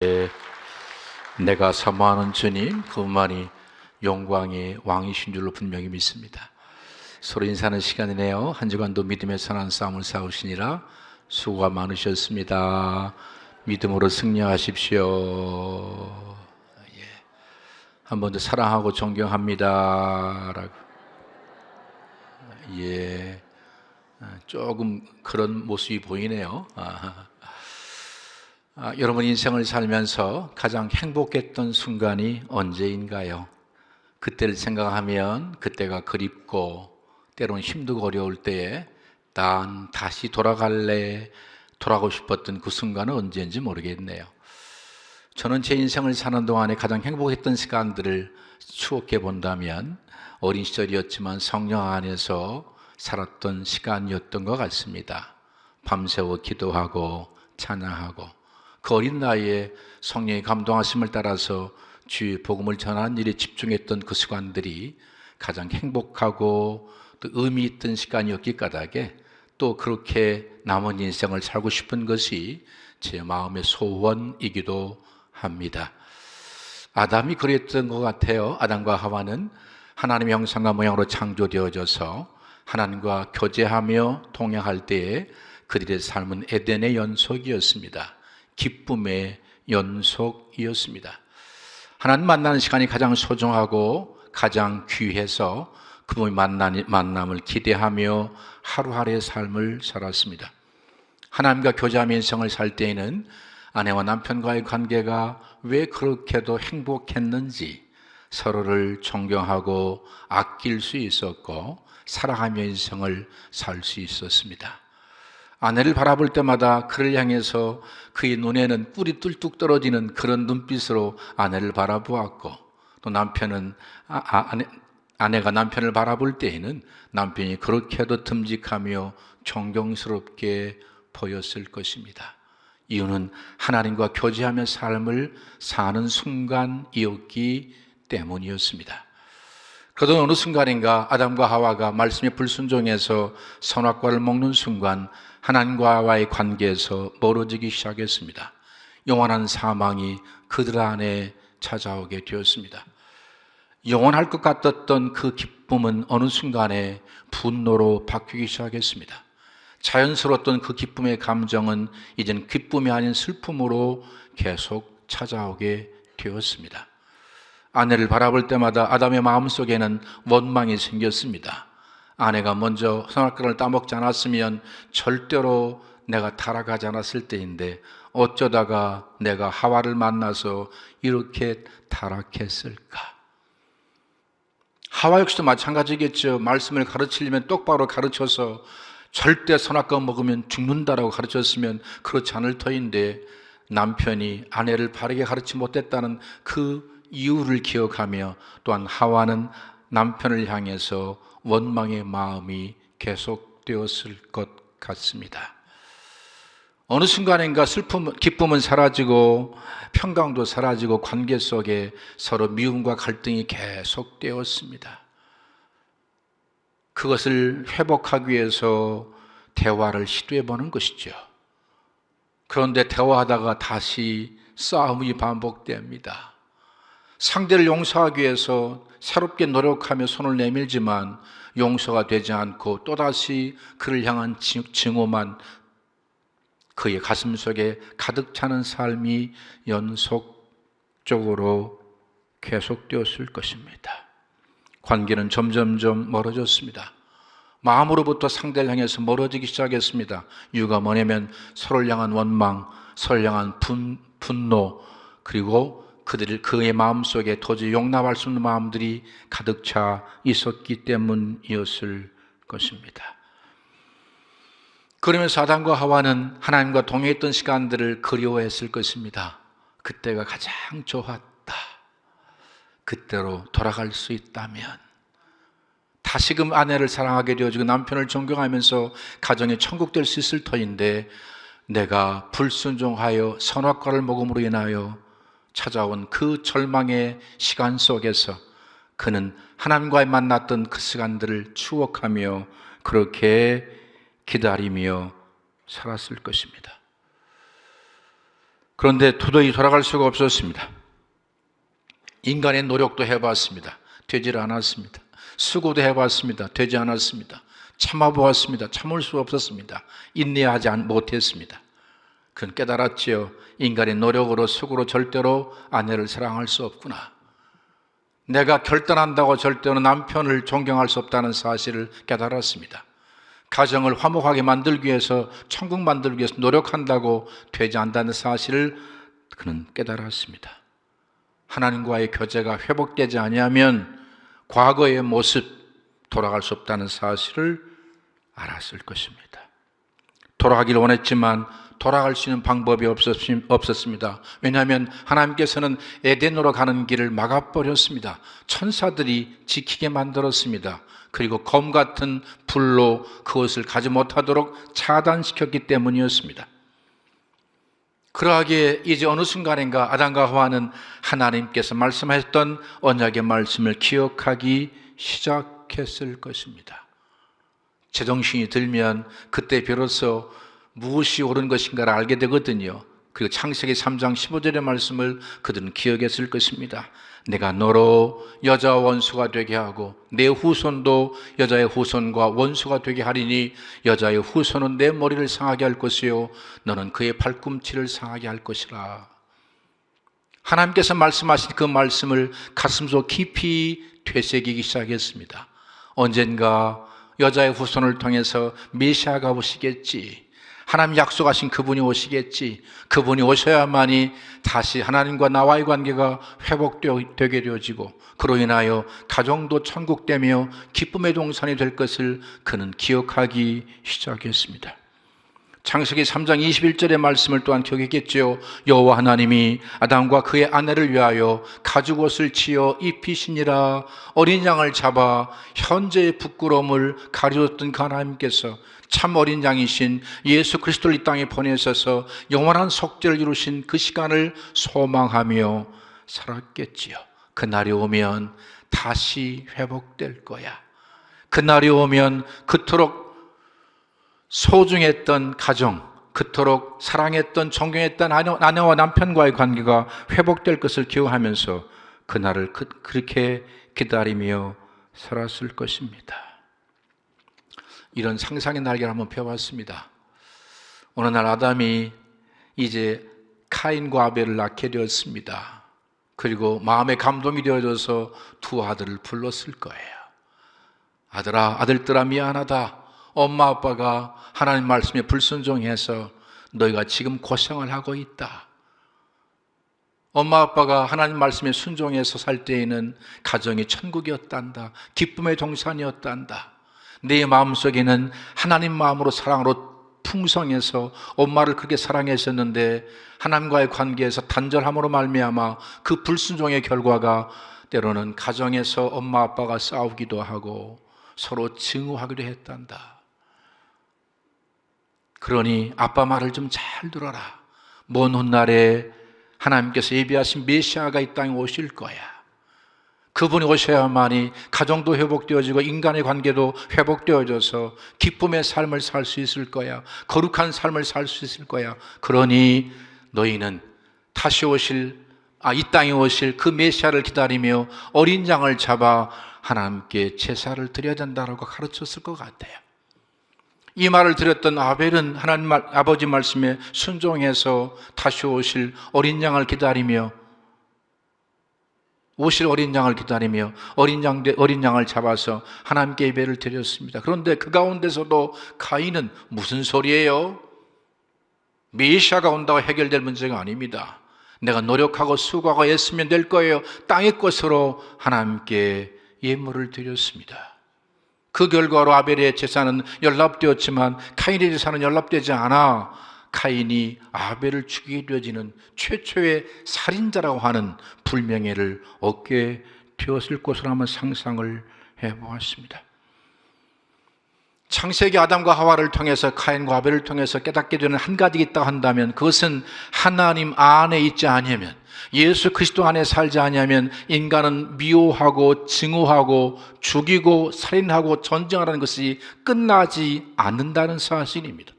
예, 내가 사모하는 주님 그분만이 영광의 왕이신 줄로 분명히 믿습니다. 서로 인사하는 시간이네요. 한 주간도 믿음의 선한 싸움을 싸우시니라 수고가 많으셨습니다. 믿음으로 승리하십시오. 한 번 더 사랑하고 존경합니다 라고. 조금 그런 모습이 보이네요. 여러분 인생을 살면서 가장 행복했던 순간이 언제인가요? 그때를 생각하면 그때가 그립고 때로는 힘들고 어려울 때에 난 다시 돌아갈래, 돌아가고 싶었던 그 순간은 언제인지 모르겠네요. 저는 제 인생을 사는 동안에 가장 행복했던 시간들을 추억해 본다면 어린 시절이었지만 성령 안에서 살았던 시간이었던 것 같습니다. 밤새워 기도하고 찬양하고 그 어린 나이에 성령의 감동하심을 따라서 주의 복음을 전하는 일에 집중했던 그 시간들이 가장 행복하고 또 의미 있던 시간이었기 까닭에 또 그렇게 남은 인생을 살고 싶은 것이 제 마음의 소원이기도 합니다. 아담이 그랬던 것 같아요. 아담과 하와는 하나님의 형상과 모양으로 창조되어져서 하나님과 교제하며 동행할 때에 그들의 삶은 에덴의 연속이었습니다. 기쁨의 연속이었습니다. 하나님 만나는 시간이 가장 소중하고 가장 귀해서 그분의 만남을 기대하며 하루하루의 삶을 살았습니다. 하나님과 교제하며 인생을 살 때에는 아내와 남편과의 관계가 왜 그렇게도 행복했는지 서로를 존경하고 아낄 수 있었고 사랑하며 인생을 살 수 있었습니다. 아내를 바라볼 때마다 그를 향해서 그의 눈에는 꿀이 뚝뚝 떨어지는 그런 눈빛으로 아내를 바라보았고 또 남편은 아내가 남편을 바라볼 때에는 남편이 그렇게도 듬직하며 존경스럽게 보였을 것입니다. 이유는 하나님과 교제하며 삶을 사는 순간이었기 때문이었습니다. 그러던 어느 순간인가 아담과 하와가 말씀에 불순종해서 선악과를 먹는 순간 하나님과의 관계에서 멀어지기 시작했습니다. 영원한 사망이 그들 안에 찾아오게 되었습니다. 영원할 것 같았던 그 기쁨은 어느 순간에 분노로 바뀌기 시작했습니다. 자연스러웠던 그 기쁨의 감정은 이젠 기쁨이 아닌 슬픔으로 계속 찾아오게 되었습니다. 아내를 바라볼 때마다 아담의 마음속에는 원망이 생겼습니다. 아내가 먼저 선악과를 따먹지 않았으면 절대로 내가 타락하지 않았을 때인데 어쩌다가 내가 하와를 만나서 이렇게 타락했을까? 하와 역시도 마찬가지겠죠. 말씀을 가르치려면 똑바로 가르쳐서 절대 선악과 먹으면 죽는다라고 가르쳤으면 그렇지 않을 터인데 남편이 아내를 바르게 가르치지 못했다는 그 이유를 기억하며 또한 하와는 남편을 향해서 원망의 마음이 계속되었을 것 같습니다. 어느 순간인가 기쁨은 사라지고 평강도 사라지고 관계 속에 서로 미움과 갈등이 계속되었습니다. 그것을 회복하기 위해서 대화를 시도해 보는 것이죠. 그런데 대화하다가 다시 싸움이 반복됩니다. 상대를 용서하기 위해서 새롭게 노력하며 손을 내밀지만 용서가 되지 않고 또다시 그를 향한 증오만 그의 가슴 속에 가득 차는 삶이 연속적으로 계속되었을 것입니다. 관계는 점점점 멀어졌습니다. 마음으로부터 상대를 향해서 멀어지기 시작했습니다. 이유가 뭐냐면 서로를 향한 원망, 서로를 향한 분노, 그리고 그의 마음속에 도저히 용납할 수 없는 마음들이 가득 차 있었기 때문이었을 것입니다. 그러면서 아담과 하와는 하나님과 동행했던 시간들을 그리워했을 것입니다. 그때가 가장 좋았다. 그때로 돌아갈 수 있다면 다시금 아내를 사랑하게 되어지고 남편을 존경하면서 가정이 천국 될 수 있을 터인데 내가 불순종하여 선악과를 먹음으로 인하여 찾아온 그 절망의 시간 속에서 그는 하나님과의 만났던 그 시간들을 추억하며 그렇게 기다리며 살았을 것입니다. 그런데 도저히 돌아갈 수가 없었습니다. 인간의 노력도 해봤습니다. 되질 않았습니다. 수고도 해봤습니다. 되지 않았습니다. 참아보았습니다. 참을 수 없었습니다. 인내하지 못했습니다. 그는 깨달았지요. 인간의 노력으로 수고로 절대로 아내를 사랑할 수 없구나. 내가 결단한다고 절대로 남편을 존경할 수 없다는 사실을 깨달았습니다. 가정을 화목하게 만들기 위해서, 천국 만들기 위해서 노력한다고 되지 않는다는 사실을 그는 깨달았습니다. 하나님과의 교제가 회복되지 아니하면 과거의 모습, 돌아갈 수 없다는 사실을 알았을 것입니다. 돌아가기를 원했지만 돌아갈 수 있는 방법이 없었습니다. 왜냐하면 하나님께서는 에덴으로 가는 길을 막아버렸습니다. 천사들이 지키게 만들었습니다. 그리고 검 같은 불로 그것을 가지 못하도록 차단시켰기 때문이었습니다. 그러하기에 이제 어느 순간인가 아담과 하와는 하나님께서 말씀하셨던 언약의 말씀을 기억하기 시작했을 것입니다. 제정신이 들면 그때 비로소 무엇이 옳은 것인가를 알게 되거든요. 그리고 창세기 3장 15절의 말씀을 그들은 기억했을 것입니다. 내가 너로 여자와 원수가 되게 하고 내 후손도 여자의 후손과 원수가 되게 하리니 여자의 후손은 내 머리를 상하게 할 것이요 너는 그의 발꿈치를 상하게 할 것이라. 하나님께서 말씀하신 그 말씀을 가슴속 깊이 되새기기 시작했습니다. 언젠가 여자의 후손을 통해서 메시아가 오시겠지. 하나님 약속하신 그분이 오시겠지. 그분이 오셔야만이 다시 하나님과 나와의 관계가 회복되게 되어지고 그로 인하여 가정도 천국되며 기쁨의 동산이 될 것을 그는 기억하기 시작했습니다. 창세기 3장 21절의 말씀을 또한 기억했겠지요. 여호와 하나님이 아담과 그의 아내를 위하여 가죽옷을 지어 입히시니라. 어린 양을 잡아 현재의 부끄러움을 가려줬던 그 하나님께서 참 어린 양이신 예수 그리스도를 이 땅에 보내셔서 영원한 속죄를 이루신 그 시간을 소망하며 살았겠지요. 그날이 오면 다시 회복될 거야. 그날이 오면 그토록 소중했던 가정, 그토록 사랑했던 존경했던 아내와 남편과의 관계가 회복될 것을 기억하면서 그날을 그렇게 기다리며 살았을 것입니다. 이런 상상의 날개를 한번 펴봤습니다. 어느 날 아담이 이제 카인과 아벨을 낳게 되었습니다. 그리고 마음에 감동이 되어져서 두 아들을 불렀을 거예요. 아들아, 아들들아 미안하다. 엄마 아빠가 하나님 말씀에 불순종해서 너희가 지금 고생을 하고 있다. 엄마 아빠가 하나님 말씀에 순종해서 살 때에는 가정이 천국이었단다. 기쁨의 동산이었단다. 내 마음속에는 하나님 마음으로 사랑으로 풍성해서 엄마를 그렇게 사랑했었는데 하나님과의 관계에서 단절함으로 말미암아 그 불순종의 결과가 때로는 가정에서 엄마 아빠가 싸우기도 하고 서로 증오하기도 했단다. 그러니 아빠 말을 좀 잘 들어라. 먼 훗날에 하나님께서 예비하신 메시아가 이 땅에 오실 거야. 그분이 오셔야만이 가정도 회복되어지고 인간의 관계도 회복되어져서 기쁨의 삶을 살 수 있을 거야. 거룩한 삶을 살 수 있을 거야. 그러니 너희는 다시 오실, 이 땅에 오실 그 메시아를 기다리며 어린 양을 잡아 하나님께 제사를 드려야 된다고 가르쳤을 것 같아요. 이 말을 들었던 아벨은 하나님 아버지 말씀에 순종해서 다시 오실 어린 양을 기다리며 어린 양을 잡아서 하나님께 예배를 드렸습니다. 그런데 그 가운데서도 가인은 무슨 소리예요? 메시아가 온다고 해결될 문제가 아닙니다. 내가 노력하고 수고하고 애쓰면 될 거예요. 땅의 것으로 하나님께 예물을 드렸습니다. 그 결과로 아벨의 제사는 연락되었지만 카인의 제사는 연락되지 않아 카인이 아벨을 죽이게 되어지는 최초의 살인자라고 하는 불명예를 얻게 되었을 것으로 한번 상상을 해보았습니다. 창세기 아담과 하와를 통해서 카인과 아벨을 통해서 깨닫게 되는 한 가지가 있다고 한다면 그것은 하나님 안에 있지 아니하면, 예수 그리스도 안에 살지 아니하면 인간은 미워하고 증오하고 죽이고 살인하고 전쟁하라는 것이 끝나지 않는다는 사실입니다.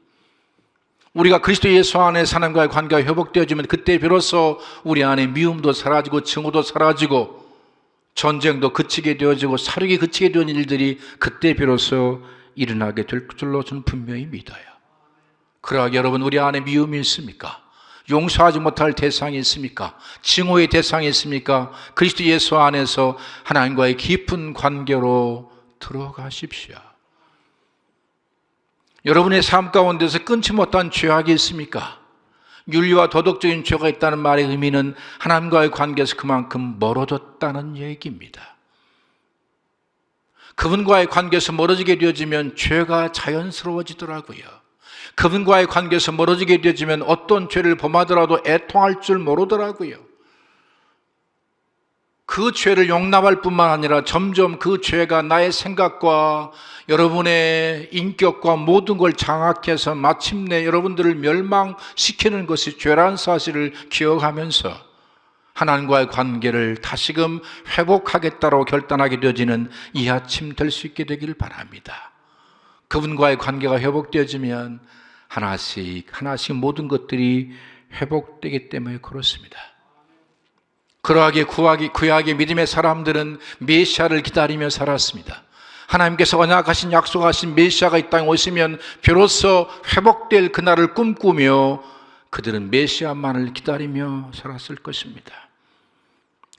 우리가 그리스도 예수 안에 하나님과의 관계가 회복되어지면 그때 비로소 우리 안에 미움도 사라지고 증오도 사라지고 전쟁도 그치게 되어지고 사륙이 그치게 되는 일들이 그때 비로소 일어나게 될 줄로 저는 분명히 믿어요. 그러하게 여러분, 우리 안에 미움이 있습니까? 용서하지 못할 대상이 있습니까? 증오의 대상이 있습니까? 그리스도 예수 안에서 하나님과의 깊은 관계로 들어가십시오. 여러분의 삶 가운데서 끊지 못한 죄악이 있습니까? 윤리와 도덕적인 죄가 있다는 말의 의미는 하나님과의 관계에서 그만큼 멀어졌다는 얘기입니다. 그분과의 관계에서 멀어지게 되어지면 죄가 자연스러워지더라고요. 그분과의 관계에서 멀어지게 되어지면 어떤 죄를 범하더라도 애통할 줄 모르더라고요. 그 죄를 용납할 뿐만 아니라 점점 그 죄가 나의 생각과 여러분의 인격과 모든 걸 장악해서 마침내 여러분들을 멸망시키는 것이 죄라는 사실을 기억하면서 하나님과의 관계를 다시금 회복하겠다고 결단하게 되어지는 이 아침 될 수 있게 되길 바랍니다. 그분과의 관계가 회복되어지면 하나씩 모든 것들이 회복되기 때문에 그렇습니다. 그러하게 구약의 믿음의 사람들은 메시아를 기다리며 살았습니다. 하나님께서 언약하신 약속하신 메시아가 이 땅에 오시면 비로소 회복될 그날을 꿈꾸며 그들은 메시아만을 기다리며 살았을 것입니다.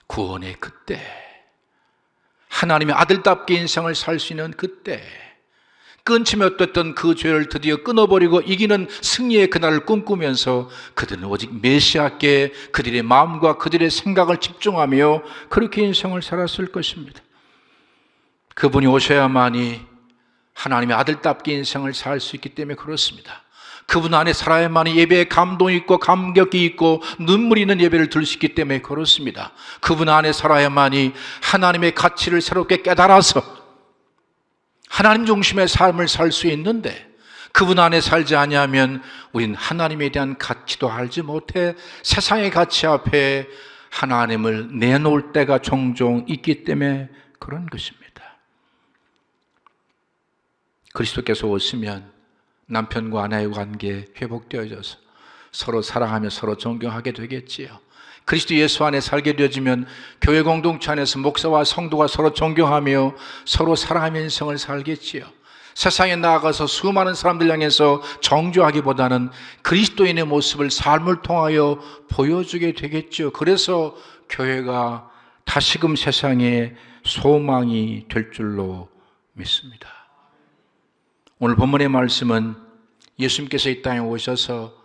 구원의 그때, 하나님의 아들답게 인생을 살 수 있는 그때, 끊지 못했던 그 죄를 드디어 끊어버리고 이기는 승리의 그날을 꿈꾸면서 그들은 오직 메시아께 그들의 마음과 그들의 생각을 집중하며 그렇게 인생을 살았을 것입니다. 그분이 오셔야만이 하나님의 아들답게 인생을 살 수 있기 때문에 그렇습니다. 그분 안에 살아야만이 예배에 감동이 있고 감격이 있고 눈물이 있는 예배를 드릴 수 있기 때문에 그렇습니다. 그분 안에 살아야만이 하나님의 가치를 새롭게 깨달아서 하나님 중심의 삶을 살 수 있는데 그분 안에 살지 아니하면 우린 하나님에 대한 가치도 알지 못해 세상의 가치 앞에 하나님을 내놓을 때가 종종 있기 때문에 그런 것입니다. 그리스도께서 오시면 남편과 아내의 관계 회복되어져서 서로 사랑하며 서로 존경하게 되겠지요. 그리스도 예수 안에 살게 되어지면 교회 공동체 안에서 목사와 성도가 서로 존경하며 서로 사랑하며 인생을 살겠지요. 세상에 나아가서 수많은 사람들 향해서 정죄하기보다는 그리스도인의 모습을 삶을 통하여 보여주게 되겠죠. 그래서 교회가 다시금 세상에 소망이 될 줄로 믿습니다. 오늘 본문의 말씀은 예수님께서 이 땅에 오셔서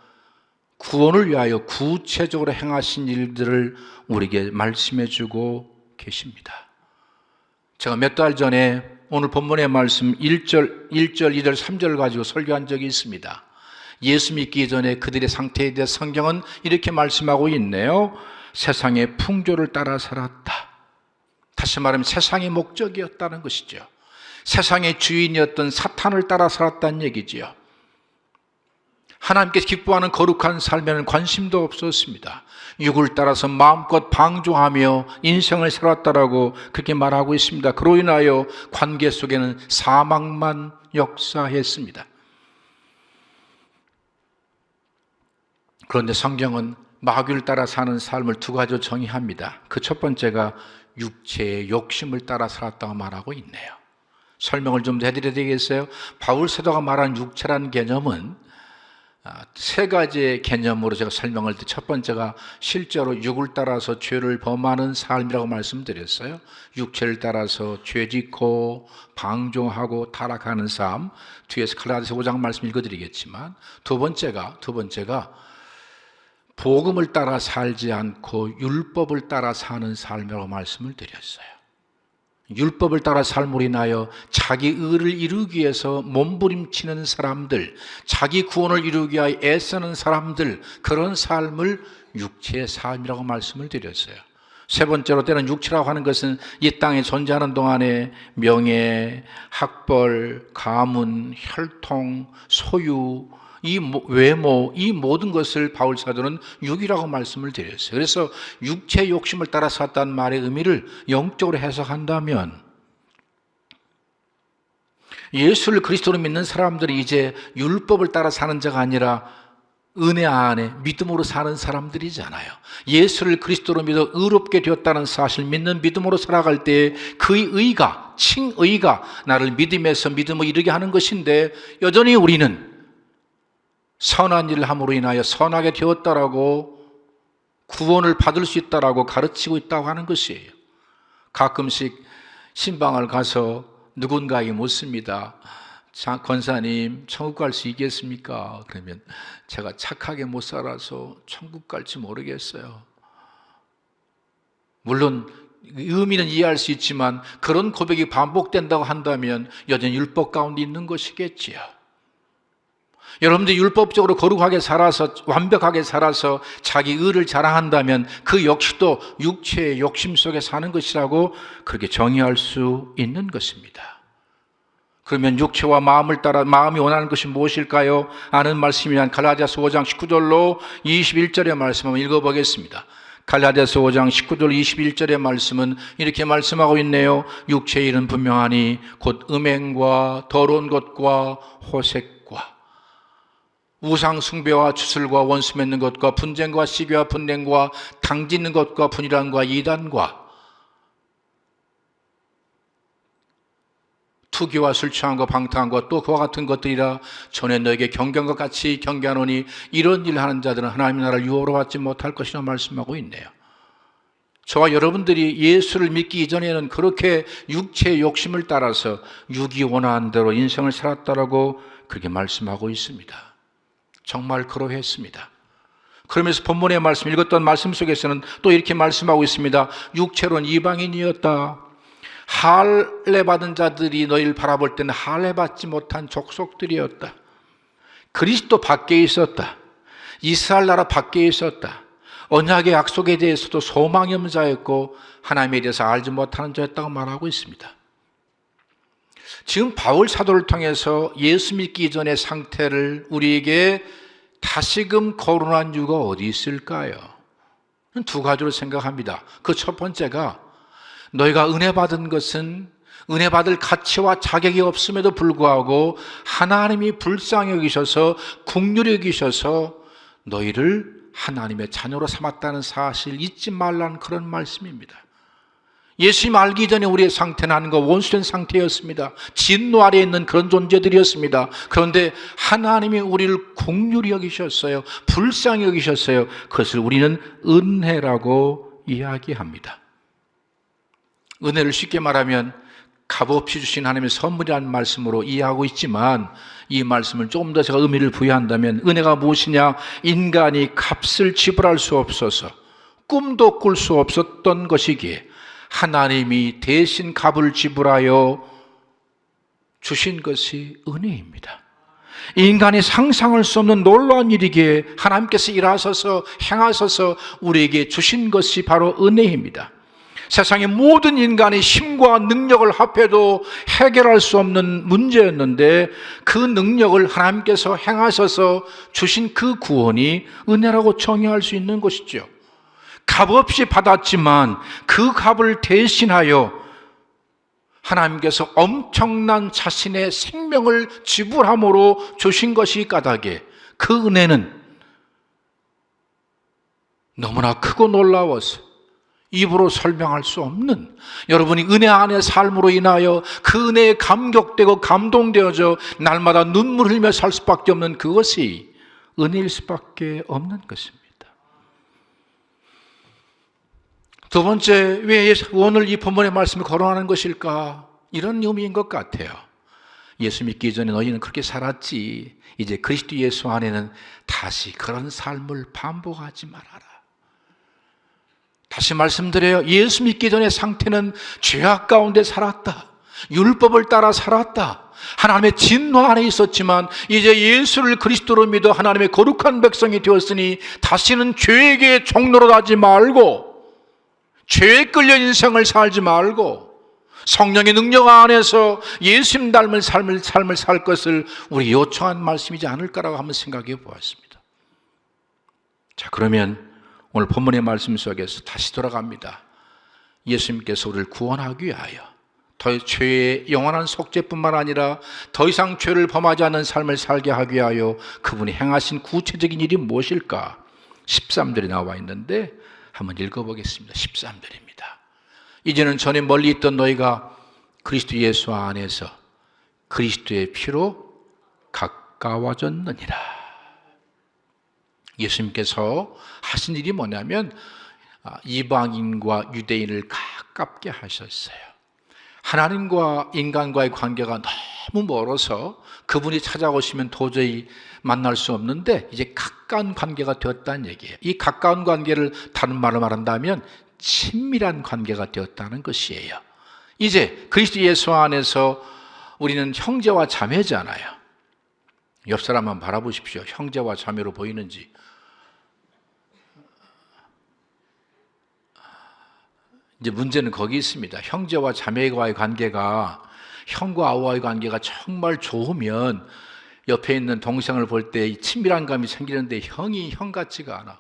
구원을 위하여 구체적으로 행하신 일들을 우리에게 말씀해 주고 계십니다. 제가 몇 달 전에 오늘 본문의 말씀 1절, 2절, 3절 가지고 설교한 적이 있습니다. 예수 믿기 전에 그들의 상태에 대해 성경은 이렇게 말씀하고 있네요. 세상의 풍조를 따라 살았다. 다시 말하면 세상의 목적이었다는 것이죠. 세상의 주인이었던 사탄을 따라 살았다는 얘기지요. 하나님께서 기뻐하는 거룩한 삶에는 관심도 없었습니다. 육을 따라서 마음껏 방종하며 인생을 살았다라고 그렇게 말하고 있습니다. 그로 인하여 관계 속에는 사망만 역사했습니다. 그런데 성경은 마귀를 따라 사는 삶을 두 가지로 정의합니다. 그 첫 번째가 육체의 욕심을 따라 살았다고 말하고 있네요. 설명을 좀 해드려야 되겠어요? 바울 사도가 말한 육체라는 개념은 세 가지의 개념으로 제가 설명을 드렸는데 첫 번째가 실제로 육을 따라서 죄를 범하는 삶이라고 말씀드렸어요. 육체를 따라서 죄짓고 방종하고 타락하는 삶. 뒤에서 갈라디아서 5장 말씀 읽어드리겠지만 두 번째가 복음을 따라 살지 않고 율법을 따라 사는 삶이라고 말씀을 드렸어요. 율법을 따라 삶으로 인하여 자기 의를 이루기 위해서 몸부림치는 사람들, 자기 구원을 이루기 위하여 애쓰는 사람들, 그런 삶을 육체의 삶이라고 말씀을 드렸어요. 세 번째로 때는 육체라고 하는 것은 이 땅에 존재하는 동안에 명예, 학벌, 가문, 혈통, 소유, 이 외모, 이 모든 것을 바울 사도는 육이라고 말씀을 드렸어요. 그래서 육체의 욕심을 따라 살았다는 말의 의미를 영적으로 해석한다면 예수를 그리스도로 믿는 사람들이 이제 율법을 따라 사는 자가 아니라 은혜 안에 믿음으로 사는 사람들이잖아요. 예수를 그리스도로 믿어 의롭게 되었다는 사실 믿는 믿음으로 살아갈 때 그의 의가, 칭의가 나를 믿음에서 믿음을 이르게 하는 것인데, 여전히 우리는 선한 일을 함으로 인하여 선하게 되었다라고 구원을 받을 수 있다라고 가르치고 있다고 하는 것이에요. 가끔씩 신방을 가서 누군가에게 묻습니다. 권사님, 천국 갈 수 있겠습니까? 그러면 제가 착하게 못 살아서 천국 갈지 모르겠어요. 물론 의미는 이해할 수 있지만 그런 고백이 반복된다고 한다면 여전히 율법 가운데 있는 것이겠지요. 여러분들이 율법적으로 거룩하게 살아서 완벽하게 살아서 자기 의를 자랑한다면 그 역시도 육체의 욕심 속에 사는 것이라고 그렇게 정의할 수 있는 것입니다. 그러면 육체와 마음을 따라 마음이 원하는 것이 무엇일까요? 아는 말씀이란 갈라디아서 5장 19절로 21절의 말씀 한번 읽어보겠습니다. 갈라디아서 5장 19절 21절의 말씀은 이렇게 말씀하고 있네요. 육체의 일은 분명하니 곧 음행과 더러운 것과 호색과 우상 숭배와 주술과 원수 맺는 것과 분쟁과 시기와 분냉과 당짓는 것과 분이란과 이단과 투기와 술 취함과 방탕함과 또 그와 같은 것들이라 전에 너에게 경계한 것 같이 경계하노니 이런 일을 하는 자들은 하나님의 나라를 유업으로 받지 못할 것이라 말씀하고 있네요. 저와 여러분들이 예수를 믿기 이전에는 그렇게 육체의 욕심을 따라서 육이 원하는 대로 인생을 살았다라고 그렇게 말씀하고 있습니다. 정말 그러했습니다. 그러면서 본문의 말씀, 읽었던 말씀 속에서는 또 이렇게 말씀하고 있습니다. 육체로는 이방인이었다. 할례 받은 자들이 너희를 바라볼 때는 할례 받지 못한 족속들이었다. 그리스도 밖에 있었다. 이스라엘 나라 밖에 있었다. 언약의 약속에 대해서도 소망이 없는 자였고 하나님에 대해서 알지 못하는 자였다고 말하고 있습니다. 지금 바울 사도를 통해서 예수 믿기 이전의 상태를 우리에게 다시금 거론한 이유가 어디 있을까요? 두 가지로 생각합니다. 그 첫 번째가 너희가 은혜 받은 것은 은혜 받을 가치와 자격이 없음에도 불구하고 하나님이 불쌍히 여기셔서 긍휼히 여기셔서 너희를 하나님의 자녀로 삼았다는 사실 잊지 말라는 그런 말씀입니다. 예수님 알기 전에 우리의 상태는 하나님과 원수된 상태였습니다. 진노 아래에 있는 그런 존재들이었습니다. 그런데 하나님이 우리를 긍휼히 여기셨어요. 불쌍히 여기셨어요. 그것을 우리는 은혜라고 이야기합니다. 은혜를 쉽게 말하면 값없이 주신 하나님의 선물이라는 말씀으로 이해하고 있지만 이 말씀을 조금 더 제가 의미를 부여한다면 은혜가 무엇이냐? 인간이 값을 지불할 수 없어서 꿈도 꿀 수 없었던 것이기에 하나님이 대신 값을 지불하여 주신 것이 은혜입니다. 인간이 상상할 수 없는 놀라운 일이기에 하나님께서 일하셔서 행하셔서 우리에게 주신 것이 바로 은혜입니다. 세상의 모든 인간의 힘과 능력을 합해도 해결할 수 없는 문제였는데 그 능력을 하나님께서 행하셔서 주신 그 구원이 은혜라고 정의할 수 있는 것이죠. 값없이 받았지만 그 값을 대신하여 하나님께서 엄청난 자신의 생명을 지불함으로 주신 것이 까닭에 그 은혜는 너무나 크고 놀라워서 입으로 설명할 수 없는, 여러분이 은혜 안의 삶으로 인하여 그 은혜에 감격되고 감동되어져 날마다 눈물 흘리며 살 수밖에 없는 그것이 은혜일 수밖에 없는 것입니다. 두 번째, 왜 오늘 이 본문의 말씀을 거론하는 것일까? 이런 의미인 것 같아요. 예수 믿기 전에 너희는 그렇게 살았지, 이제 그리스도 예수 안에는 다시 그런 삶을 반복하지 말아라. 다시 말씀드려요. 예수 믿기 전의 상태는 죄악 가운데 살았다. 율법을 따라 살았다. 하나님의 진노 안에 있었지만 이제 예수를 그리스도로 믿어 하나님의 거룩한 백성이 되었으니 다시는 죄에게 종노릇하지 말고 죄에 끌려 인생을 살지 말고 성령의 능력 안에서 예수님 닮은 삶을 살 것을 우리 요청한 말씀이지 않을까라고 한번 생각해 보았습니다. 자, 그러면 오늘 본문의 말씀 속에서 다시 돌아갑니다. 예수님께서 우리를 구원하기 위하여 더 죄의 영원한 속죄뿐만 아니라 더 이상 죄를 범하지 않는 삶을 살게 하기 위하여 그분이 행하신 구체적인 일이 무엇일까? 13절이 나와 있는데 한번 읽어보겠습니다. 13절입니다. 이제는 전에 멀리 있던 너희가 그리스도 예수 안에서 그리스도의 피로 가까워졌느니라. 예수님께서 하신 일이 뭐냐면 이방인과 유대인을 가깝게 하셨어요. 하나님과 인간과의 관계가 너무 멀어서 그분이 찾아오시면 도저히 만날 수 없는데 이제 가까운 관계가 되었다는 얘기예요. 이 가까운 관계를 다른 말로 말한다면 친밀한 관계가 되었다는 것이에요. 이제 그리스도 예수 안에서 우리는 형제와 자매잖아요. 옆 사람 한번 바라보십시오. 형제와 자매로 보이는지. 이제 문제는 거기 있습니다. 형제와 자매와의 관계가, 형과 아우와의 관계가 정말 좋으면 옆에 있는 동생을 볼 때 친밀한 감이 생기는데 형이 형 같지가 않아.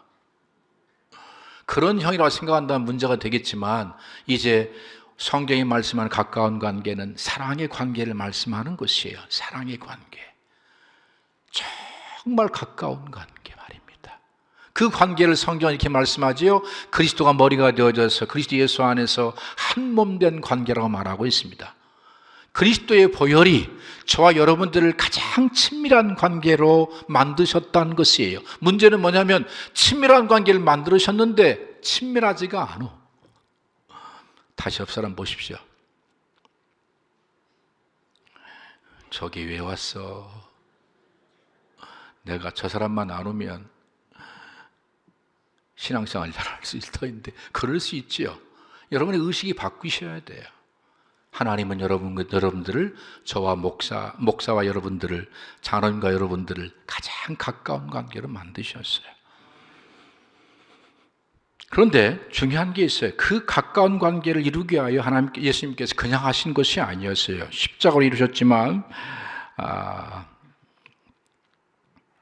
그런 형이라고 생각한다면 문제가 되겠지만 이제 성경이 말씀하는 가까운 관계는 사랑의 관계를 말씀하는 것이에요. 사랑의 관계. 정말 가까운 관계 말입니다. 그 관계를 성경은 이렇게 말씀하지요. 그리스도가 머리가 되어져서 그리스도 예수 안에서 한 몸 된 관계라고 말하고 있습니다. 그리스도의 보혈이 저와 여러분들을 가장 친밀한 관계로 만드셨다는 것이에요. 문제는 뭐냐면 친밀한 관계를 만들으셨는데 친밀하지가 않아. 다시 옆 사람 보십시오. 저기 왜 왔어? 내가 저 사람만 안 오면 신앙생활 잘할 수 있을 터인데 그럴 수 있지요. 여러분의 의식이 바뀌셔야 돼요. 하나님은 여러분들을 저와 목사와 여러분들을 장로님과 여러분들을 가장 가까운 관계로 만드셨어요. 그런데 중요한 게 있어요. 그 가까운 관계를 이루기 위하여 예수님께서 그냥 하신 것이 아니었어요. 십자가로 이루셨지만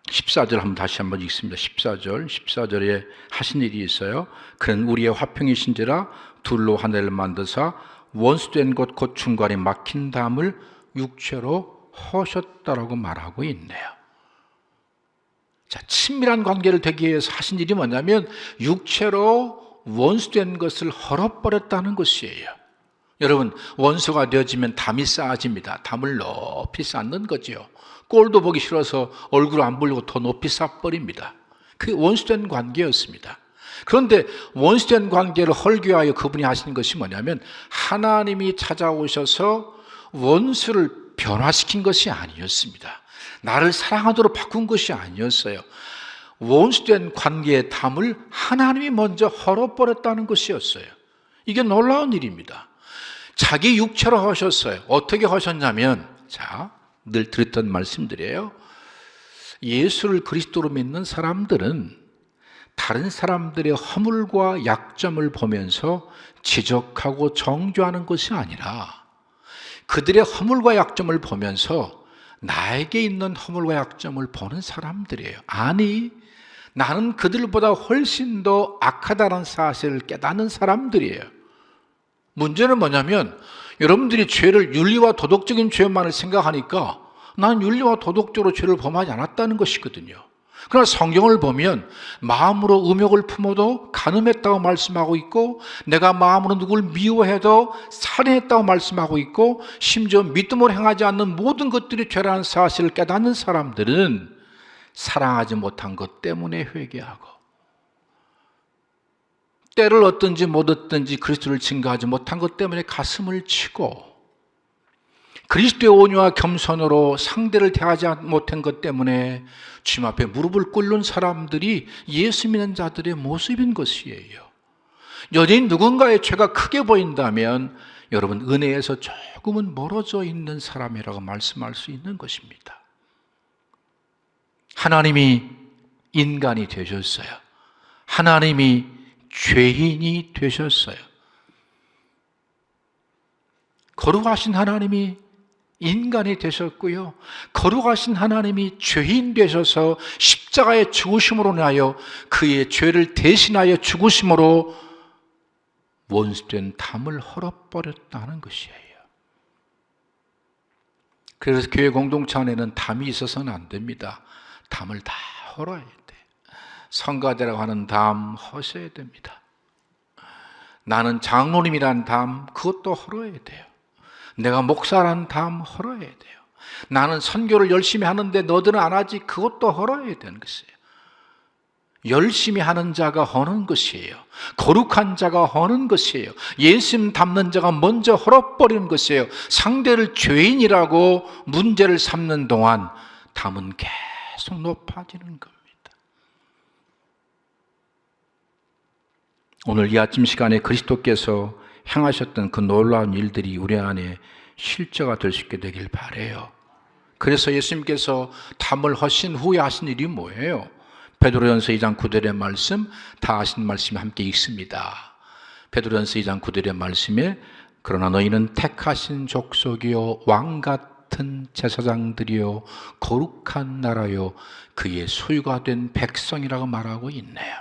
14절 다시 한번 읽습니다. 14절에 하신 일이 있어요. 그는 우리의 화평이신지라 둘로 하늘을 만드사 원수된 곳 곧 중간에 막힌 담을 육체로 허셨다라고 말하고 있네요. 자, 친밀한 관계를 되기 위해서 하신 일이 뭐냐면 육체로 원수된 것을 헐어버렸다는 것이에요. 여러분, 원수가 되어지면 담이 쌓아집니다. 담을 높이 쌓는 거죠. 꼴도 보기 싫어서 얼굴 안 보려고 더 높이 쌓아버립니다. 그게 원수된 관계였습니다. 그런데 원수된 관계를 헐기 위하여 그분이 하신 것이 뭐냐면 하나님이 찾아오셔서 원수를 변화시킨 것이 아니었습니다. 나를 사랑하도록 바꾼 것이 아니었어요. 원수된 관계의 담을 하나님이 먼저 헐어버렸다는 것이었어요. 이게 놀라운 일입니다. 자기 육체로 하셨어요. 어떻게 하셨냐면, 자, 늘 드렸던 말씀드려요. 예수를 그리스도로 믿는 사람들은 다른 사람들의 허물과 약점을 보면서 지적하고 정죄하는 것이 아니라 그들의 허물과 약점을 보면서 나에게 있는 허물과 약점을 보는 사람들이에요. 아니, 나는 그들보다 훨씬 더 악하다는 사실을 깨닫는 사람들이에요. 문제는 뭐냐면 여러분들이 죄를 윤리와 도덕적인 죄만을 생각하니까 나는 윤리와 도덕적으로 죄를 범하지 않았다는 것이거든요. 그러나 성경을 보면 마음으로 음욕을 품어도 간음했다고 말씀하고 있고 내가 마음으로 누구를 미워해도 살인했다고 말씀하고 있고 심지어 믿음으로 행하지 않는 모든 것들이 죄라는 사실을 깨닫는 사람들은 사랑하지 못한 것 때문에 회개하고 때를 얻든지 못 얻든지 그리스도를 증거하지 못한 것 때문에 가슴을 치고 그리스도의 온유와 겸손으로 상대를 대하지 못한 것 때문에 주님 앞에 무릎을 꿇는 사람들이 예수 믿는 자들의 모습인 것이에요. 여전히 누군가의 죄가 크게 보인다면 여러분 은혜에서 조금은 멀어져 있는 사람이라고 말씀할 수 있는 것입니다. 하나님이 인간이 되셨어요. 하나님이 죄인이 되셨어요. 거룩하신 하나님이 인간이 되셨고요. 거룩하신 하나님이 죄인 되셔서 십자가의 죽으심으로 인하여 그의 죄를 대신하여 죽으심으로 원수된 담을 헐어버렸다는 것이에요. 그래서 교회 공동체 안에는 담이 있어서는 안 됩니다. 담을 다 헐어야 돼. 성가대라고 하는 담 허셔야 됩니다. 나는 장로님이란 담, 그것도 헐어야 돼요. 내가 목사란 담 헐어야 돼요. 나는 선교를 열심히 하는데 너들은 안 하지, 그것도 헐어야 되는 것이에요. 열심히 하는 자가 허는 것이에요. 거룩한 자가 허는 것이에요. 예수님 닮는 자가 먼저 헐어버리는 것이에요. 상대를 죄인이라고 문제를 삼는 동안 담은 계속 높아지는 겁니다. 오늘 이 아침 시간에 그리스도께서 행하셨던 그 놀라운 일들이 우리 안에 실제가 될 수 있게 되길 바라요. 그래서 예수님께서 담을 허신 후에 하신 일이 뭐예요? 베드로전서 2장 9절의 말씀, 다 아시는 말씀이 함께 읽습니다. 베드로전서 2장 9절의 말씀에 그러나 너희는 택하신 족속이요 왕 같은 제사장들이요 거룩한 나라요 그의 소유가 된 백성이라고 말하고 있네요.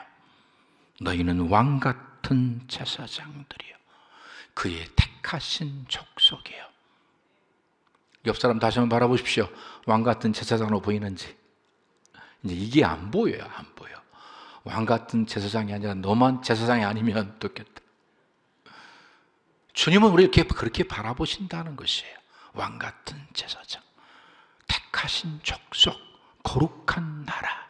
너희는 왕 같은 제사장들이요 그의 택하신 족속이요. 옆 사람 다시 한번 바라보십시오. 왕 같은 제사장으로 보이는지. 이제 이게 안 보여요. 안 보여. 왕 같은 제사장이 아니라 너만 제사장이 아니면 좋겠다. 주님은 우리 이렇게 그렇게 바라보신다는 것이에요. 왕 같은 제사장, 택하신 족속, 거룩한 나라.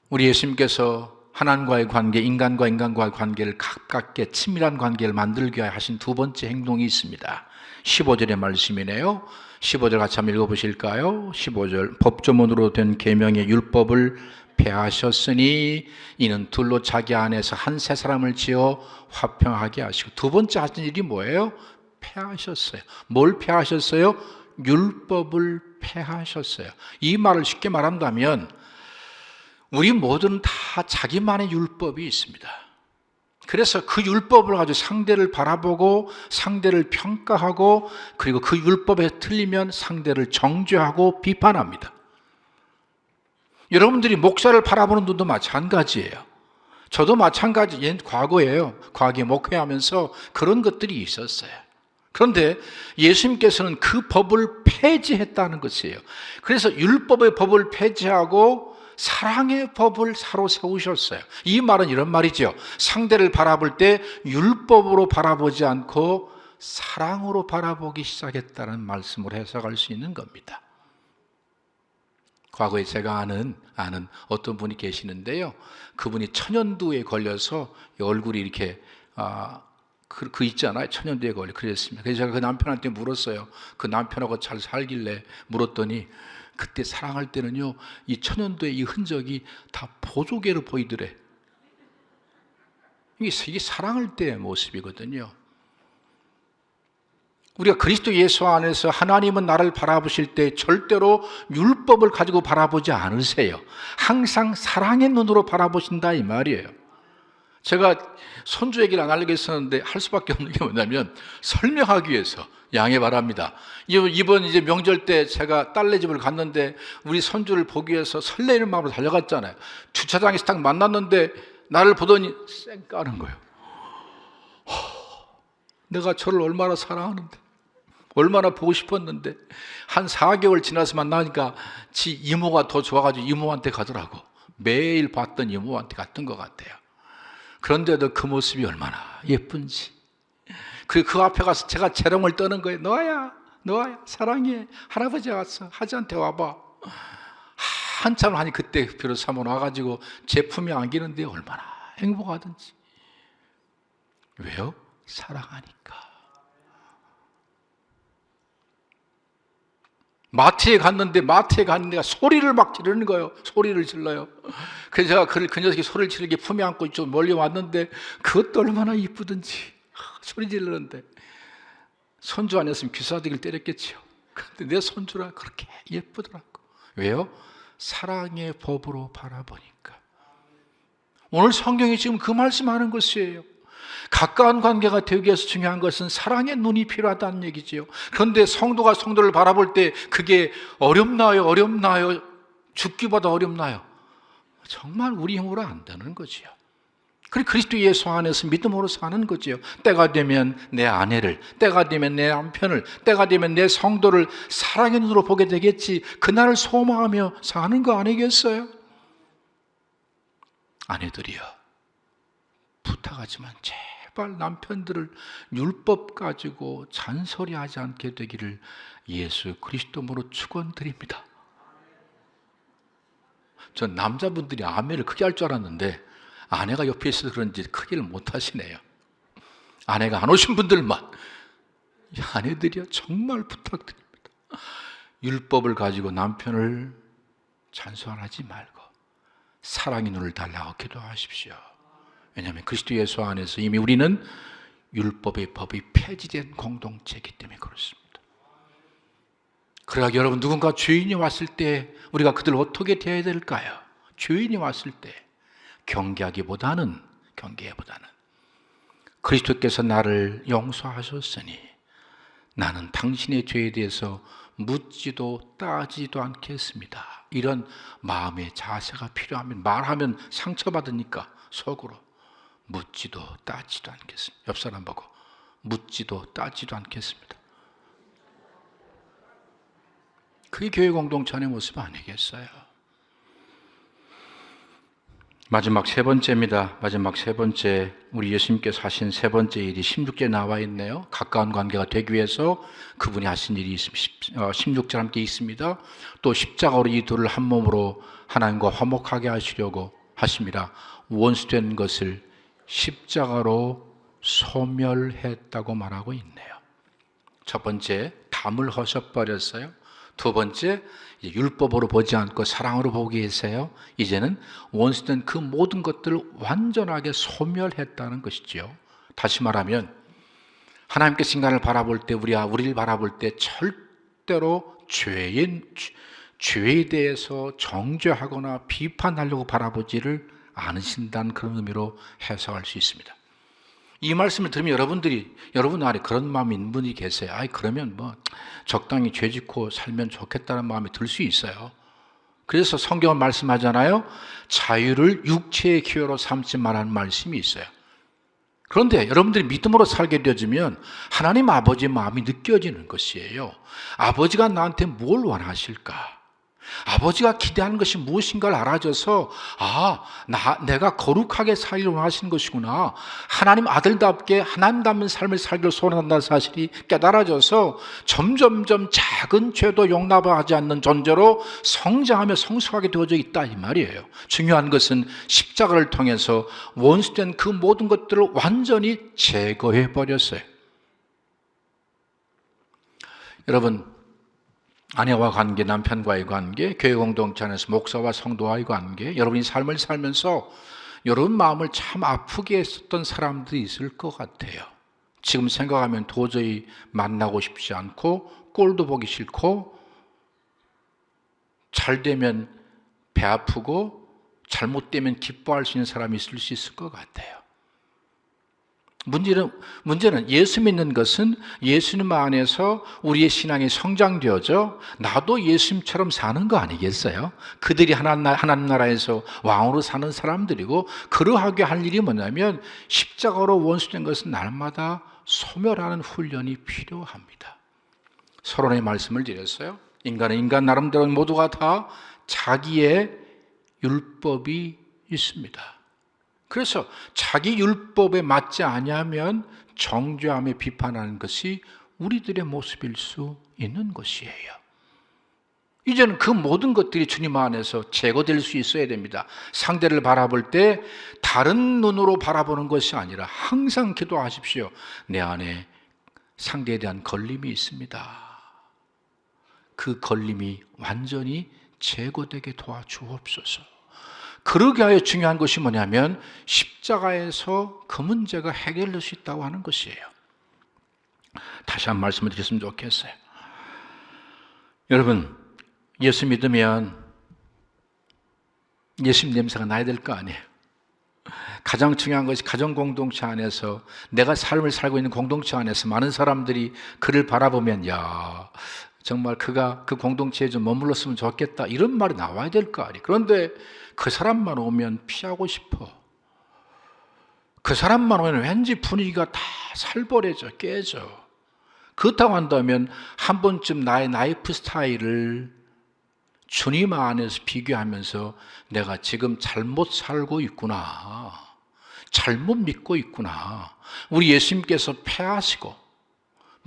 우리 예수님께서 하나님과의 관계, 인간과 인간과의 관계를 가깝게 친밀한 관계를 만들기 위해 하신 두 번째 행동이 있습니다. 15절의 말씀이네요. 15절 같이 한번 읽어보실까요? 15절 법조문으로 된 계명의 율법을 폐하셨으니 이는 둘로 자기 안에서 한 세 사람을 지어 화평하게 하시고. 두 번째 하신 일이 뭐예요? 폐하셨어요. 뭘 폐하셨어요? 율법을 폐하셨어요. 이 말을 쉽게 말한다면 우리 모두는 다 자기만의 율법이 있습니다. 그래서 그 율법을 가지고 상대를 바라보고 상대를 평가하고 그리고 그 율법에 틀리면 상대를 정죄하고 비판합니다. 여러분들이 목사를 바라보는 눈도 마찬가지예요. 저도 마찬가지, 과거에요. 과거에 목회하면서 그런 것들이 있었어요. 그런데 예수님께서는 그 법을 폐지했다는 것이에요. 그래서 율법의 법을 폐지하고 사랑의 법을 사로 세우셨어요. 이 말은 이런 말이죠. 상대를 바라볼 때 율법으로 바라보지 않고 사랑으로 바라보기 시작했다는 말씀으로 해석할 수 있는 겁니다. 과거에 제가 아는 어떤 분이 계시는데요. 그분이 천연두에 걸려서 얼굴이 이렇게 그 있잖아요. 천연두에 걸려 그랬습니다. 그래서 제가 그 남편한테 물었어요. 그 남편하고 잘 살길래 물었더니 그때 사랑할 때는요, 이 천연두의 이 흔적이 다 보조개로 보이더래. 이게 사랑할 때의 모습이거든요. 우리가 그리스도 예수 안에서 하나님은 나를 바라보실 때 절대로 율법을 가지고 바라보지 않으세요. 항상 사랑의 눈으로 바라보신다 이 말이에요. 제가 손주 얘기를 안 하려고 했었는데 할 수밖에 없는 게 뭐냐면 설명하기 위해서 양해 바랍니다. 이번 이제 명절 때 제가 딸네 집을 갔는데 우리 손주를 보기 위해서 설레이는 마음으로 달려갔잖아요. 주차장에서 딱 만났는데 나를 보더니 쌩 까는 거예요. 내가 저를 얼마나 사랑하는데, 얼마나 보고 싶었는데 한 4개월 지나서 만나니까 지 이모가 더 좋아가지고 이모한테 가더라고. 매일 봤던 이모한테 갔던 것 같아요. 그런데도 그 모습이 얼마나 예쁜지. 그리고 그 앞에 가서 제가 재롱을 떠는 거예요. 너야 사랑해. 할아버지가 왔어. 하지한테 와봐. 한참 하니 그때 비로소 한번 와가지고 제 품에 안기는데 얼마나 행복하든지. 왜요? 사랑하니까. 마트에 갔는데 소리를 막 지르는 거예요. 소리를 질러요. 그래서 제가 그 녀석이 소리를 지르게 품에 안고 좀 멀리 왔는데 그것도 얼마나 이쁘든지. 소리 지르는데 손주 아니었으면 귀사대기를 때렸겠죠. 그런데 내 손주라 그렇게 예쁘더라고. 왜요? 사랑의 법으로 바라보니까. 오늘 성경이 지금 그 말씀하는 것이에요. 가까운 관계가 되기 위해서 중요한 것은 사랑의 눈이 필요하다는 얘기지요. 그런데 성도가 성도를 바라볼 때 그게 어렵나요? 죽기보다 어렵나요? 정말 우리 힘으로 안 되는 거지요. 그리고 그리스도 예수 안에서 믿음으로 사는 거지요. 때가 되면 내 아내를, 때가 되면 내 남편을, 때가 되면 내 성도를 사랑의 눈으로 보게 되겠지. 그날을 소망하며 사는 거 아니겠어요? 아내들이여, 부탁하지만 제발 남편들을 율법 가지고 잔소리하지 않게 되기를 예수 그리스도로 축원드립니다. 전 남자분들이 아멘을 크게 할 줄 알았는데 아내가 옆에 있어서 그런지 크게를 못 하시네요. 아내가 안 오신 분들만, 아내들이요, 정말 부탁드립니다. 율법을 가지고 남편을 잔소리하지 말고 사랑의 눈을 달라고 기도하십시오. 왜냐하면 그리스도 예수 안에서 이미 우리는 율법의 법이 폐지된 공동체이기 때문에 그렇습니다. 그러나 여러분, 누군가 죄인이 왔을 때 우리가 그들 어떻게 대해야 될까요? 죄인이 왔을 때 경계보다는 그리스도께서 나를 용서하셨으니 나는 당신의 죄에 대해서 묻지도 따지도 않겠습니다. 이런 마음의 자세가 필요하면, 말하면 상처받으니까 속으로 묻지도 따지도 않겠습니다. 옆 사람 보고 묻지도 따지도 않겠습니다. 그게 교회 공동체 안의 모습 아니겠어요? 마지막 세 번째입니다. 마지막 세 번째, 우리 예수님께서 하신 세 번째 일이 16절에 나와 있네요. 가까운 관계가 되기 위해서 그분이 하신 일이 16절 함께 있습니다. 또 십자가로 이 둘을 한 몸으로 하나님과 화목하게 하시려고 하십니다. 원수된 것을 십자가로 소멸했다고 말하고 있네요. 첫 번째, 담을 허셔버렸어요. 두 번째, 율법으로 보지 않고 사랑으로 보기 위해서요, 이제는 원수된 그 모든 것들을 완전하게 소멸했다는 것이죠. 다시 말하면 하나님께서 인간을 바라볼 때, 우리를 바라볼 때 절대로 죄에 대해서 정죄하거나 비판하려고 바라보지를 않으신다는 그런 의미로 해석할 수 있습니다. 이 말씀을 들으면 여러분 안에 그런 마음이 있는 분이 계세요. 그러면 적당히 죄 짓고 살면 좋겠다는 마음이 들 수 있어요. 그래서 성경은 말씀하잖아요. 자유를 육체의 기회로 삼지 말라는 말씀이 있어요. 그런데 여러분들이 믿음으로 살게 되어지면 하나님 아버지의 마음이 느껴지는 것이에요. 아버지가 나한테 뭘 원하실까? 아버지가 기대하는 것이 무엇인가를 알아줘서 내가 거룩하게 살기를 원하시는 것이구나, 하나님 아들답게 하나님 닮은 삶을 살기를 소원한다는 사실이 깨달아져서 점점점 작은 죄도 용납하지 않는 존재로 성장하며 성숙하게 되어져 있다, 이 말이에요. 중요한 것은 십자가를 통해서 원수된 그 모든 것들을 완전히 제거해 버렸어요. 여러분, 아내와 관계, 남편과의 관계, 교회 공동체 안에서 목사와 성도와의 관계, 여러분이 삶을 살면서 여러분 마음을 참 아프게 했었던 사람들이 있을 것 같아요. 지금 생각하면 도저히 만나고 싶지 않고, 꼴도 보기 싫고, 잘 되면 배 아프고 잘못되면 기뻐할 수 있는 사람이 있을 수 있을 것 같아요. 문제는 예수 믿는 것은 예수님 안에서 우리의 신앙이 성장되어져 나도 예수님처럼 사는 거 아니겠어요? 그들이 하나님 나라에서 왕으로 사는 사람들이고, 그러하게 할 일이 뭐냐면 십자가로 원수된 것은 날마다 소멸하는 훈련이 필요합니다. 서론의 말씀을 드렸어요. 인간은 인간 나름대로 모두가 다 자기의 율법이 있습니다. 그래서 자기 율법에 맞지 아니하면 정죄하며 비판하는 것이 우리들의 모습일 수 있는 것이에요. 이제는 그 모든 것들이 주님 안에서 제거될 수 있어야 됩니다. 상대를 바라볼 때 다른 눈으로 바라보는 것이 아니라 항상 기도하십시오. 내 안에 상대에 대한 걸림이 있습니다. 그 걸림이 완전히 제거되게 도와주옵소서. 그러게 하여 중요한 것이 뭐냐면 십자가에서 그 문제가 해결될 수 있다고 하는 것이에요. 다시 한 번 말씀을 드렸으면 좋겠어요. 여러분, 예수 믿으면 예수님 냄새가 나야 될 거 아니에요. 가장 중요한 것이 가정 공동체 안에서, 내가 삶을 살고 있는 공동체 안에서 많은 사람들이 그를 바라보면 정말 그가 그 공동체에 좀 머물렀으면 좋겠다, 이런 말이 나와야 될 거 아니에요. 그런데 그 사람만 오면 피하고 싶어. 그 사람만 오면 왠지 분위기가 다 살벌해져, 깨져. 그렇다고 한다면 한 번쯤 나의 라이프 스타일을 주님 안에서 비교하면서 내가 지금 잘못 살고 있구나, 잘못 믿고 있구나. 우리 예수님께서 패하시고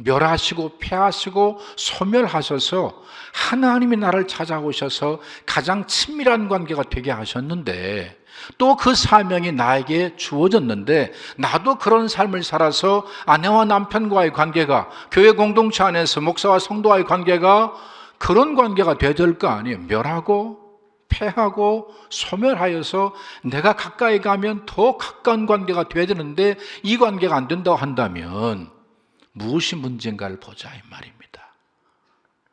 멸하시고 패하시고 소멸하셔서 하나님이 나를 찾아오셔서 가장 친밀한 관계가 되게 하셨는데, 또 그 사명이 나에게 주어졌는데, 나도 그런 삶을 살아서 아내와 남편과의 관계가, 교회 공동체 안에서 목사와 성도와의 관계가 그런 관계가 되어야 될 거 아니에요. 멸하고 패하고 소멸하여서 내가 가까이 가면 더 가까운 관계가 되어야 되는데, 이 관계가 안 된다고 한다면 무엇이 문제인가를 보자 이 말입니다.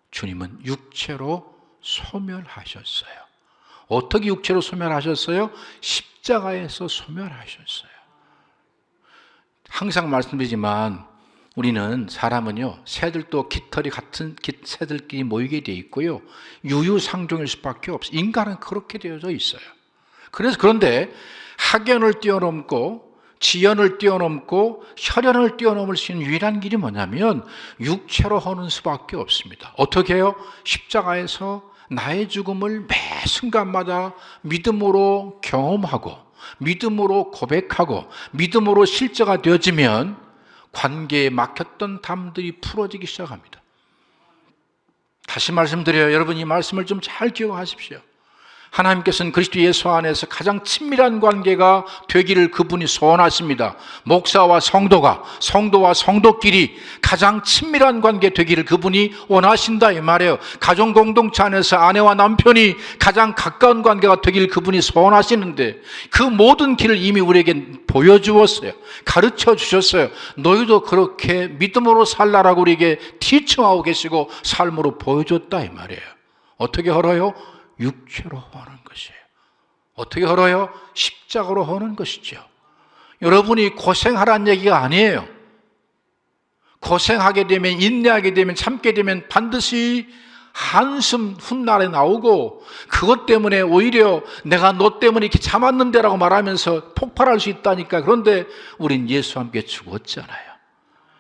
주님은 육체로 소멸하셨어요. 어떻게 육체로 소멸하셨어요? 십자가에서 소멸하셨어요. 항상 말씀드리지만 우리는, 사람은요, 새들도 깃털이 같은 새들끼리 모이게 되어 있고요, 유유상종일 수밖에 없어요. 인간은 그렇게 되어져 있어요. 그런데 학연을 뛰어넘고 지연을 뛰어넘고 혈연을 뛰어넘을 수 있는 유일한 길이 뭐냐면 육체로 하는 수밖에 없습니다. 어떻게 해요? 십자가에서 나의 죽음을 매 순간마다 믿음으로 경험하고 믿음으로 고백하고 믿음으로 실제가 되어지면 관계에 막혔던 담들이 풀어지기 시작합니다. 다시 말씀드려요. 여러분, 이 말씀을 좀 잘 기억하십시오. 하나님께서는 그리스도 예수 안에서 가장 친밀한 관계가 되기를 그분이 소원하십니다. 목사와 성도가, 성도와 성도끼리 가장 친밀한 관계 되기를 그분이 원하신다 이 말이에요. 가정 공동체 안에서 아내와 남편이 가장 가까운 관계가 되기를 그분이 소원하시는데, 그 모든 길을 이미 우리에게 보여주었어요. 가르쳐 주셨어요. 너희도 그렇게 믿음으로 살라라고 우리에게 티칭하고 계시고 삶으로 보여줬다 이 말이에요. 어떻게 걸어요? 육체로 하는 것이에요. 어떻게 걸어요? 십자가로 하는 것이죠. 여러분이 고생하라는 얘기가 아니에요. 고생하게 되면, 인내하게 되면, 참게 되면 반드시 한숨 훗날에 나오고, 그것 때문에 오히려 내가 너 때문에 이렇게 참았는데 라고 말하면서 폭발할 수 있다니까. 그런데 우린 예수와 함께 죽었잖아요.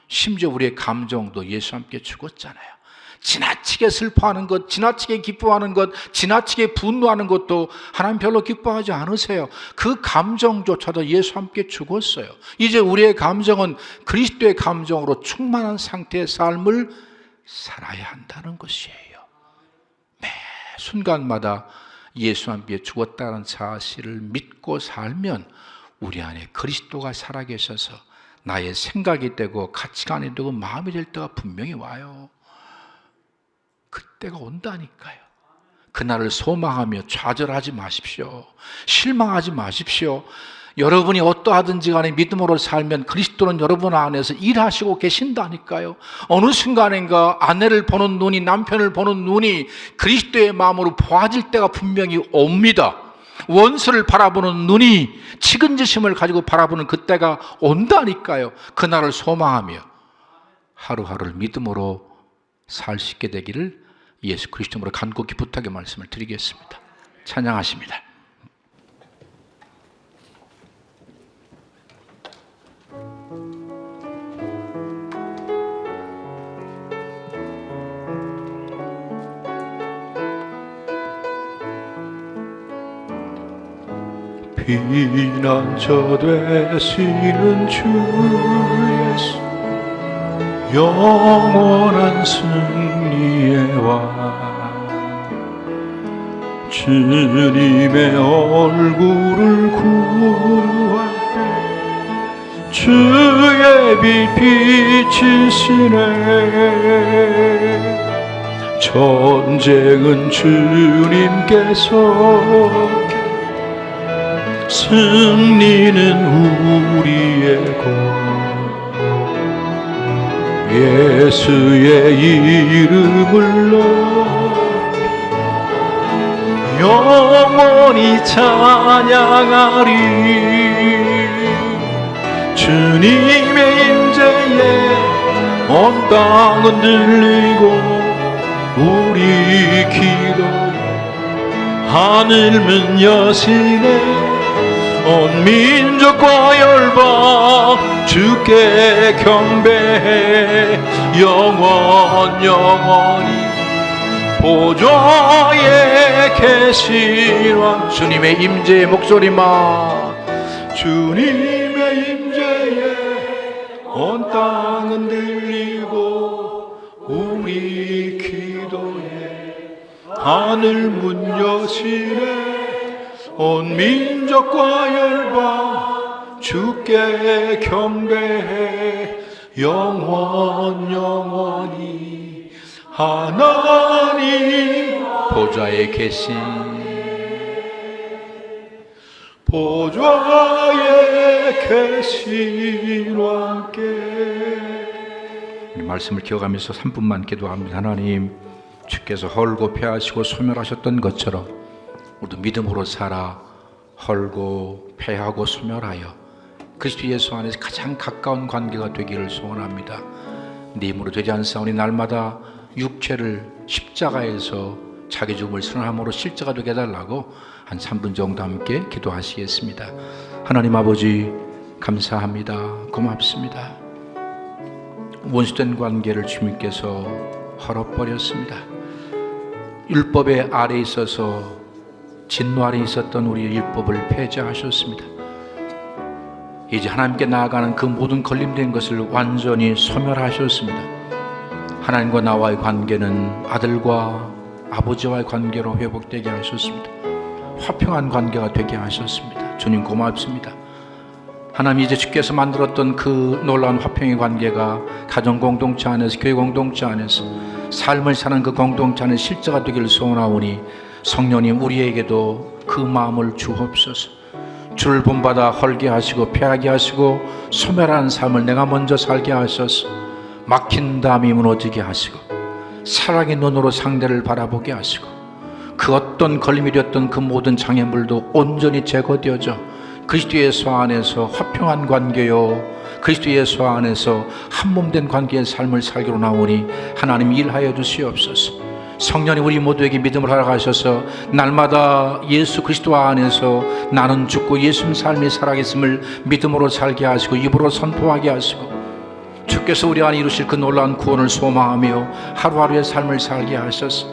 심지어 우리의 감정도 예수와 함께 죽었잖아요. 지나치게 슬퍼하는 것, 지나치게 기뻐하는 것, 지나치게 분노하는 것도 하나님 별로 기뻐하지 않으세요. 그 감정조차도 예수와 함께 죽었어요. 이제 우리의 감정은 그리스도의 감정으로 충만한 상태의 삶을 살아야 한다는 것이에요. 매 순간마다 예수와 함께 죽었다는 사실을 믿고 살면 우리 안에 그리스도가 살아계셔서 나의 생각이 되고 가치관이 되고 마음이 될 때가 분명히 와요. 그때가 온다니까요. 그날을 소망하며 좌절하지 마십시오. 실망하지 마십시오. 여러분이 어떠하든지 간에 믿음으로 살면 그리스도는 여러분 안에서 일하시고 계신다니까요. 어느 순간인가 아내를 보는 눈이, 남편을 보는 눈이 그리스도의 마음으로 보아질 때가 분명히 옵니다. 원수를 바라보는 눈이 측은지심을 가지고 바라보는 그때가 온다니까요. 그날을 소망하며 하루하루를 믿음으로 살 수 있게 되기를 예수 그리스도로 간곡히 부탁의 말씀을 드리겠습니다. 찬양하십니다. 피난처 되시는 주 예수, 영원한 승리의 왕, 주님의 얼굴을 구할 때 주의 빛 비치시네. 전쟁은 주님께서, 승리는 우리의 것. 예수의 이름을 높이 영원히 찬양하리. 주님의 임재에 온 땅은 들리고 우리 기도에 하늘문 여시네. 온 민족과 열방 주께 경배해 영원히 보좌에 계신 왕 주님의 임재의 목소리만 주님의 임재에 온 땅은 들리고 우리 기도에 하늘 문 여시네 온 민족과 열방 주께 경배해 영원히 하나님 보좌에 계신 보좌에 계신 왕께 이 말씀을 기억하면서 3분만 기도합니다. 하나님, 주께서 헐고 패하시고 소멸하셨던 것처럼 우리도 믿음으로 살아 헐고 패하고 소멸하여 그리스도 예수 안에서 가장 가까운 관계가 되기를 소원합니다. 네 힘으로 되지 않사오니 날마다 육체를 십자가에서 자기 죽음을 선언함으로 실제가 되게 해달라고 한 3분 정도 함께 기도하시겠습니다. 하나님 아버지, 감사합니다. 고맙습니다. 원수된 관계를 주님께서 헐어버렸습니다. 율법의 아래에 있어서 진노 아래에 있었던 우리의 율법을 폐지하셨습니다. 이제 하나님께 나아가는 그 모든 걸림된 것을 완전히 소멸하셨습니다. 하나님과 나와의 관계는 아들과 아버지와의 관계로 회복되게 하셨습니다. 화평한 관계가 되게 하셨습니다. 주님 고맙습니다. 하나님, 이제 주께서 만들었던 그 놀라운 화평의 관계가 가정 공동체 안에서, 교회 공동체 안에서 삶을 사는 그 공동체 안에 실제가 되기를 소원하오니 성령님, 우리에게도 그 마음을 주옵소서. 주를 본받아 헐게 하시고 패하게 하시고 소멸한 삶을 내가 먼저 살게 하셔서 막힌 담이 무너지게 하시고 사랑의 눈으로 상대를 바라보게 하시고 그 어떤 걸림이 되었던 그 모든 장애물도 온전히 제거되어져 그리스도 예수 안에서 화평한 관계요, 그리스도 예수 안에서 한몸된 관계의 삶을 살기로 나오니 하나님 일하여 주시옵소서. 성령이 우리 모두에게 믿음을 허락하셔서 날마다 예수 그리스도 안에서 나는 죽고 예수님 삶이 살아계심을 믿음으로 살게 하시고 입으로 선포하게 하시고 주께서 우리 안에 이루실 그 놀라운 구원을 소망하며 하루하루의 삶을 살게 하셔서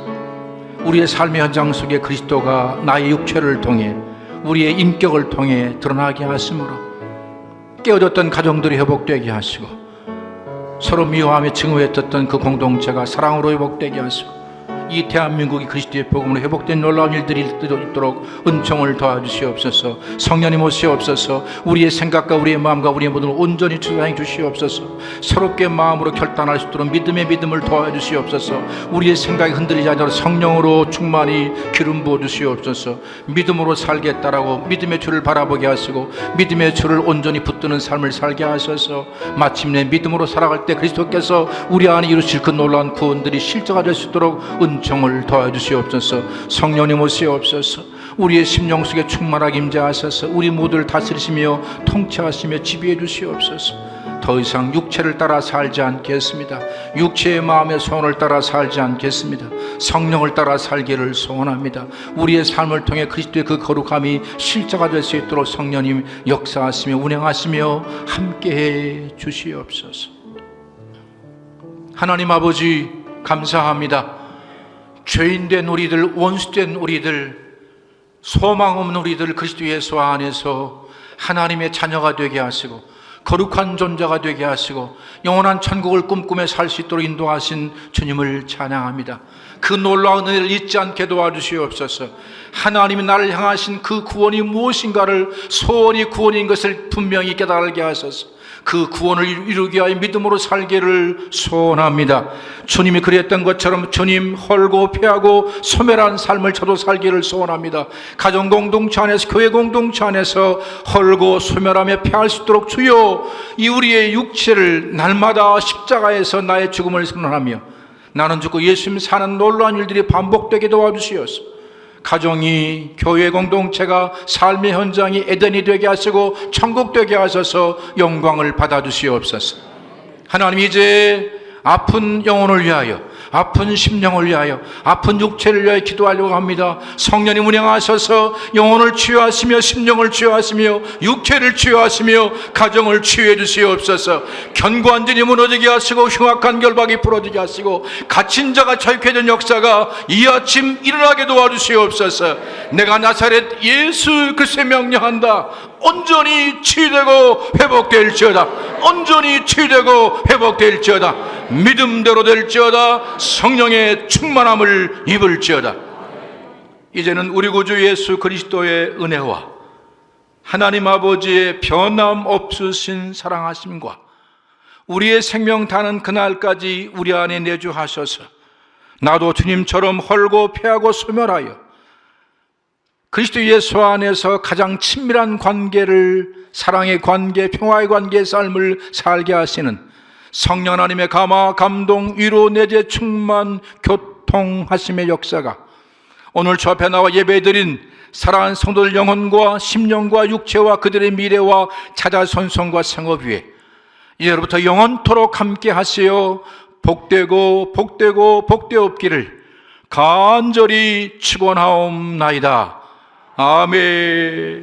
우리의 삶의 현장 속에 그리스도가 나의 육체를 통해 우리의 인격을 통해 드러나게 하심으로 깨어졌던 가정들이 회복되게 하시고 서로 미워하며 증오했던 그 공동체가 사랑으로 회복되게 하시고 이 대한민국이 그리스도의 복음으로 회복된 놀라운 일들이 있도록 은총을 도와주시옵소서. 성령님 오시옵소서. 우리의 생각과 우리의 마음과 우리의 모든 온전히 주장해 주시옵소서. 새롭게 마음으로 결단할 수 있도록 믿음의 믿음을 도와주시옵소서. 우리의 생각이 흔들리지 않도록 성령으로 충만히 기름 부어 주시옵소서. 믿음으로 살겠다라고 믿음의 주를 바라보게 하시고 믿음의 주를 온전히 붙드는 삶을 살게 하셔서 마침내 믿음으로 살아갈 때 그리스도께서 우리 안에 이루실 그 놀라운 구원들이 실제가 될 수 있도록 은총을 도와주시옵소서. 성령님 오시옵소서. 우리의 심령 속에 충만하게 임재하셔서 우리 모두를 다스리시며 통치하시며 지배해 주시옵소서. 더 이상 육체를 따라 살지 않겠습니다. 육체의 마음의 소원을 따라 살지 않겠습니다. 성령을 따라 살기를 소원합니다. 우리의 삶을 통해 그리스도의 그 거룩함이 실제가 될 수 있도록 성령님 역사하시며 운행하시며 함께해 주시옵소서. 하나님 아버지, 감사합니다. 죄인된 우리들, 원수된 우리들, 소망 없는 우리들 그리스도 예수 안에서 하나님의 자녀가 되게 하시고 거룩한 존재가 되게 하시고 영원한 천국을 꿈꾸며 살 수 있도록 인도하신 주님을 찬양합니다. 그 놀라운 은혜를 잊지 않게 도와주시옵소서. 하나님이 나를 향하신 그 구원이 무엇인가를 소원이 구원인 것을 분명히 깨달게 하소서. 그 구원을 이루기 위하여 믿음으로 살기를 소원합니다. 주님이 그랬던 것처럼 주님 헐고 패하고 소멸한 삶을 저도 살기를 소원합니다. 가정 공동체 안에서, 교회 공동체 안에서 헐고 소멸하며 패할 수 있도록 주여 이 우리의 육체를 날마다 십자가에서 나의 죽음을 선언하며 나는 죽고 예수님 사는 놀라운 일들이 반복되게 도와주시옵소서. 가정이, 교회 공동체가 삶의 현장이 에덴이 되게 하시고 천국 되게 하셔서 영광을 받아주시옵소서. 하나님, 이제 아픈 영혼을 위하여, 아픈 심령을 위하여, 아픈 육체를 위하여 기도하려고 합니다. 성령님 운행하셔서 영혼을 치유하시며 심령을 치유하시며 육체를 치유하시며 가정을 치유해 주시옵소서. 견고한 진이 무너지게 하시고 흉악한 결박이 풀어지게 하시고 갇힌 자가 자유케 된 역사가 이 아침 일어나게 도와주시옵소서. 내가 나사렛 예수 그리스도의 명령한다. 온전히 치유되고 회복될지어다. 온전히 치유되고 회복될지어다. 믿음대로 될지어다. 성령의 충만함을 입을지어다. 이제는 우리 구주 예수 그리스도의 은혜와 하나님 아버지의 변함없으신 사랑하심과 우리의 생명 다는 그날까지 우리 안에 내주하셔서 나도 주님처럼 헐고 패하고 소멸하여 그리스도 예수 안에서 가장 친밀한 관계를, 사랑의 관계, 평화의 관계의 삶을 살게 하시는 성령 하나님의 감화, 감동, 위로, 내재, 충만, 교통하심의 역사가 오늘 저 앞에 나와 예배드린 사랑하는 성도들 영혼과 심령과 육체와 그들의 미래와 자자손손과 생업 위에 이제로부터 영원토록 함께 하시어 복되고 복되고 복되옵기를 간절히 축원하옵나이다. 아멘.